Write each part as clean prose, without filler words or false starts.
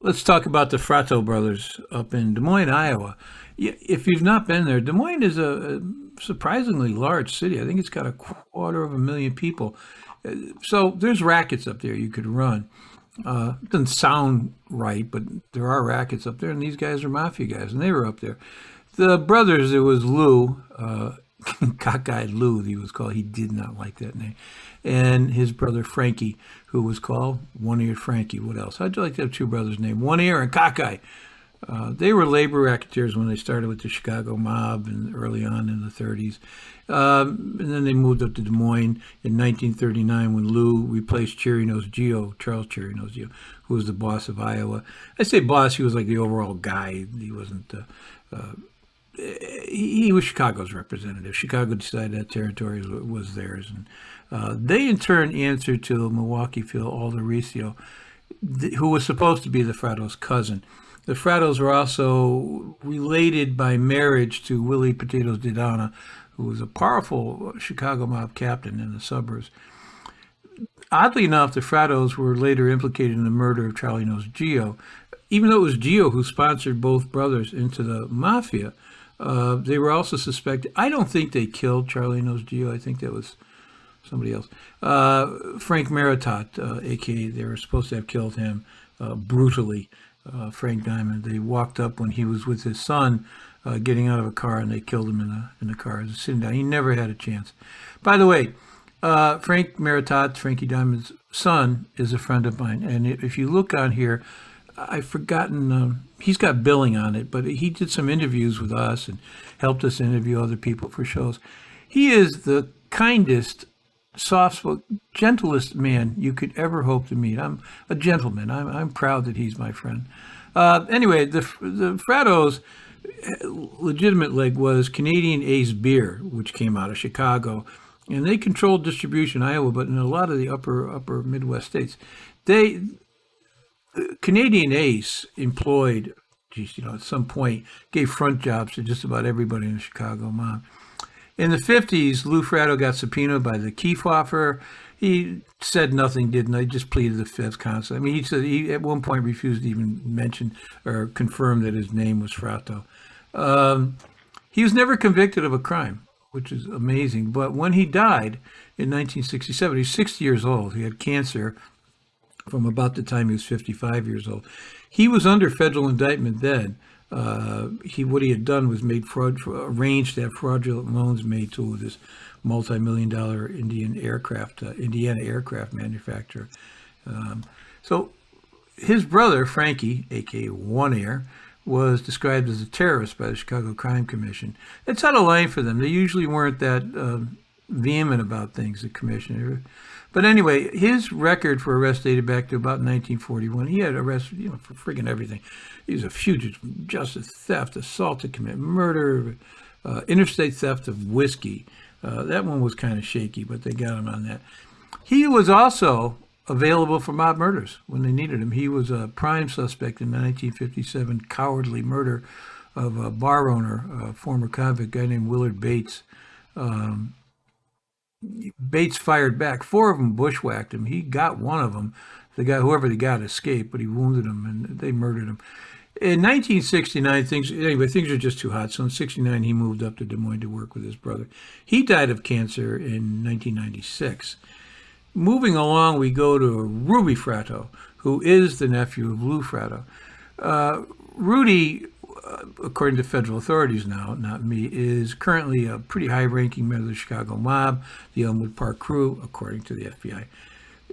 Let's talk about the Fratto Brothers up in Des Moines, Iowa. If you've not been there, Des Moines is a surprisingly large city. I think it's got a quarter of a million people. So there's rackets up there you could run. It doesn't sound right, but there are rackets up there, and these guys are mafia guys, and they were up there. The brothers, it was Lew, Cockeyed Lew, he was called. He did not like that name. And his brother Frankie, who was called One-Eared Frankie. What else? How'd you like to have two brothers named One Ear and Cockeye? They were labor racketeers when they started with the Chicago mob and early on in the 30s. And then they moved up to Des Moines in 1939 when Lew replaced Cherry Nose Gioe, Charles Cherry Nose Gioe, who was the boss of Iowa. I say boss, he was like the overall guy. He wasn't. He was Chicago's representative. Chicago decided that territory was theirs, and they in turn answered to Milwaukee Phil Alderisio, who was supposed to be the Frattos' cousin. The Frattos were also related by marriage to Willie Potatoes Daddano, who was a powerful Chicago mob captain in the suburbs. Oddly enough, the Frattos were later implicated in the murder of Charlie Nose Gioe. Even though it was Gioe who sponsored both brothers into the mafia, they were also suspected. I don't think they killed Charlie Nose Gioe. I think that was somebody else. Frank Meritot, a.k.a. they were supposed to have killed him brutally. Frank Diamond. They walked up when he was with his son getting out of a car, and they killed him in the car. Sitting down. He never had a chance. By the way, Frank Meritot, Frankie Diamond's son, is a friend of mine. And if you look on here, I've forgotten, he's got billing on it, but he did some interviews with us and helped us interview other people for shows. He is the kindest, soft-spoken, gentlest man you could ever hope to meet. I'm a gentleman. I'm proud that he's my friend. Anyway, the Frattos' legitimate leg was Canadian Ace Beer, which came out of Chicago, and they controlled distribution in Iowa, but in a lot of the upper Midwest states. Canadian Ace employed, at some point, gave front jobs to just about everybody in the Chicago mob. In the 50s, Lew Fratto got subpoenaed by the Kefauver. He said nothing, didn't he? Just pleaded the fifth constantly. I mean, he said he at one point refused to even mention or confirm that his name was Fratto. He was never convicted of a crime, which is amazing. But when he died in 1967, he's 60 years old. He had cancer from about the time he was 55 years old. He was under federal indictment then. What he had done was arranged to have fraudulent loans made to this multi-million-dollar Indiana aircraft manufacturer. So his brother, Frankie, a.k.a. One Ear, was described as a terrorist by the Chicago Crime Commission. It's out of line for them. They usually weren't that vehement about things, the commission. But anyway, his record for arrest dated back to about 1941. He had arrested, for friggin' everything. He was a fugitive from justice, theft, assault to commit murder, interstate theft of whiskey. That one was kind of shaky, but they got him on that. He was also available for mob murders when they needed him. He was a prime suspect in the 1957 cowardly murder of a bar owner, a former convict, a guy named Willard Bates. Bates fired back. 4 of them bushwhacked him. He got one of them. Whoever they got, escaped, but he wounded him, and they murdered him. In 1969, things were just too hot. So in 1969, he moved up to Des Moines to work with his brother. He died of cancer in 1996. Moving along, we go to Ruby Fratto, who is the nephew of Lew Fratto. Rudy, according to federal authorities now, not me, is currently a pretty high-ranking member of the Chicago mob, the Elmwood Park crew, according to the FBI.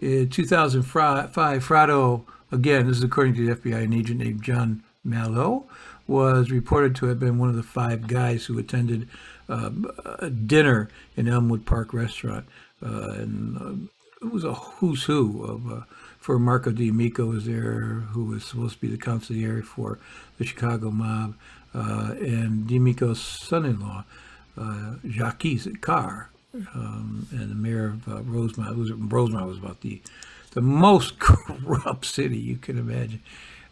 In 2005, Fratto, again, this is according to the FBI, an agent named John Mallow, was reported to have been one of the 5 guys who attended a dinner in Elmwood Park restaurant. It was a who's who of for Marco D'Amico was there, who was supposed to be the consigliere for the Chicago mob, and D'Amico's son-in-law, Jacques Carr, and the mayor of Rosemont. Rosemont was about the most corrupt city you can imagine.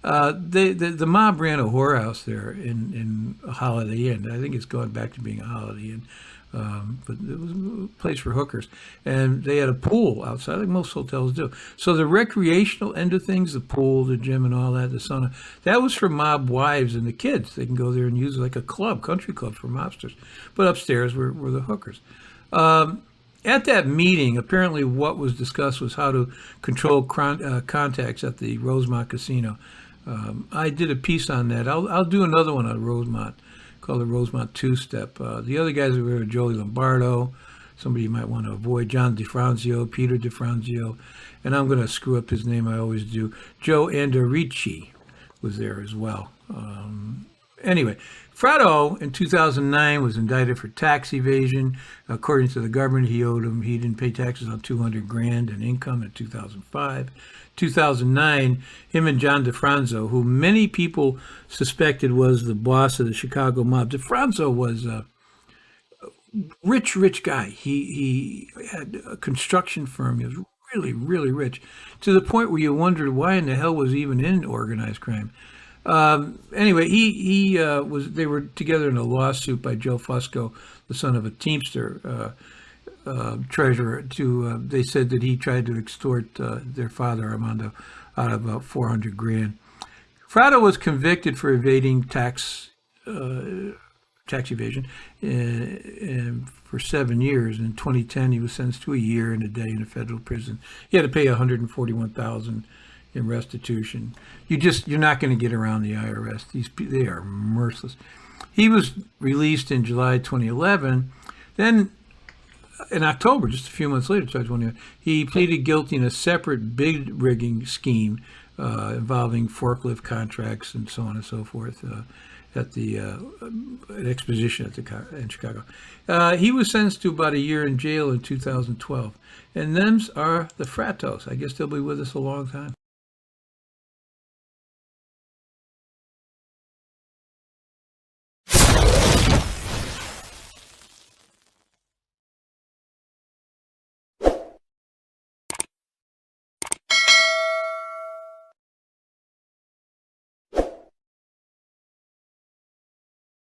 The mob ran a whorehouse there in a Holiday Inn. I think it's going back to being a Holiday Inn. But it was a place for hookers. And they had a pool outside, like most hotels do. So the recreational end of things, the pool, the gym, and all that, the sauna, that was for mob wives and the kids. They can go there and use it like a club, country club for mobsters. But upstairs were the hookers. At that meeting, apparently what was discussed was how to control contacts at the Rosemont Casino. I did a piece on that. I'll do another one on Rosemont called the Rosemont Two-Step. The other guys were Joey Lombardo, somebody you might want to avoid, John DeFranzio, Peter DeFranzio, and I'm going to screw up his name, I always do. Joe Alderici was there as well. Anyway, Fratto in 2009 was indicted for tax evasion. According to the government, he didn't pay taxes on $200,000 in income in 2005. 2009, him and John DeFranzo, who many people suspected was the boss of the Chicago mob. DeFranzo was a rich guy. He had a construction firm. He was really, really rich, to the point where you wondered why in the hell was he even in organized crime. Anyway, they were together in a lawsuit by Joe Fusco, the son of a Teamster treasurer. They said that he tried to extort their father Armando out of about $400,000. Fratto was convicted for evading tax evasion for 7 years. In 2010, he was sentenced to a year and a day in a federal prison. He had to pay $141,000 in restitution. You're not going to get around the IRS. They are merciless. He was released in July 2011. Then in October, just a few months later, he pleaded guilty in a separate bid rigging scheme involving forklift contracts and so on and so forth at the exposition in Chicago. He was sentenced to about a year in jail in 2012. And them's are the Frattos. I guess they'll be with us a long time.